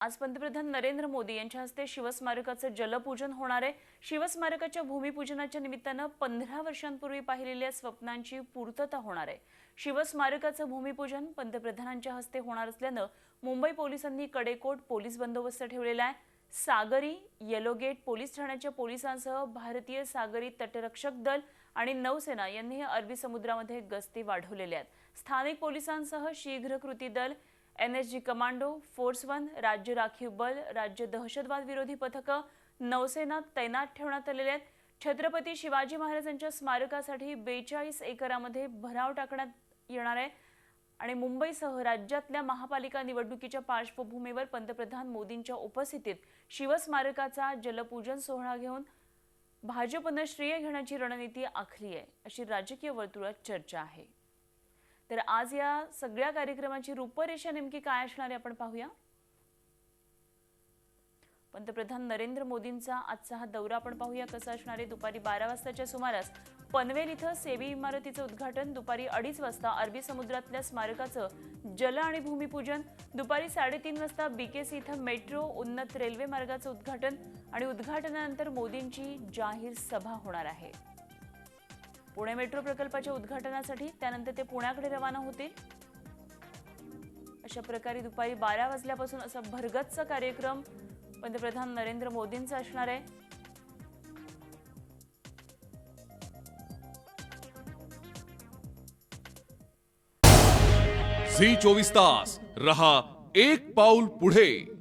आज पंतप्रधान नरेंद्र मोदी यांच्या हस्ते शिवस्मारकाचं जलपूजन होणार आहे। शिवस्मारकाच्या भूमिपूजनाच्या निमित्तानं 15 वर्षांपूर्वी पाहिलेल्या स्वप्नांची पूर्तता होणार आहे। शिवस्मारकाचं भूमिपूजन पंतप्रधानांच्या हस्ते होणार असल्यानं मुंबई पोलिसांनी कडेकोट पोलीस बंदोबस्त ठेवलेला आहे। सागरी येलो गेट पोलीस ठाण्याच्या पोलिसांसह भारतीय सागरी तटरक्षक दल आणि नौसेना यांनी अरबी समुद्रामध्ये गस्ती वाढवलेल्या आहेत। स्थानिक पोलिसांसह शीघ्र कृती दल, एनएसजी कमांडो, फोर्स 1, राज्य राखीव बल, राज्य दहशतवाद विरोधी पथक, नौसेना तैनात ठेवण्यात आलेले आहेत। छत्रपती शिवाजी महाराजांच्या स्मारकासाठी 42 एकरामध्ये भराव टाकण्यात येणार आहे आणि मुंबईसह राज्यातल्या महापालिका निवडणुकीच्या पार्श्वभूमीवर पंतप्रधान मोदींच्या उपस्थितीत शिवस्मारकाचा जलपूजन सोहळा घेऊन भाजपनं श्रेय घेण्याची रणनीती आखली आहे, अशी राजकीय वर्तुळात चर्चा आहे। तर आज या सगळ्या कार्यक्रमाची रूपरेषा नेमकी काय असणार आहे आपण पाहूया। पंतप्रधान नरेंद्र मोदींचा आजचा हा दौरा आपण पाहूया कसा असणार आहे। दुपारी 12 वाजताच्या सुमारास पनवेल इथं सेवी इमारतीचं उद्घाटन, दुपारी 2:30 वाजता अरबी समुद्रातल्या स्मारकाचं जल आणि भूमिपूजन, दुपारी 3:30 वाजता बीकेसी इथं मेट्रो उन्नत रेल्वे मार्गाचं उद्घाटन आणि उद्घाटनानंतर मोदींची जाहीर सभा होणार आहे। पुणे मेट्रो प्रकल्पाच्या उद्घाटनासाठी त्यानंतर ते पुण्याकडे रवाना होतील। अशा प्रकारे दुपारी 12 वाजल्यापासून असा भरगच्च कार्यक्रम पंतप्रधान नरेंद्र मोदींचा असणार आहे। झी 24 तास रहा एक पाऊल पुढे।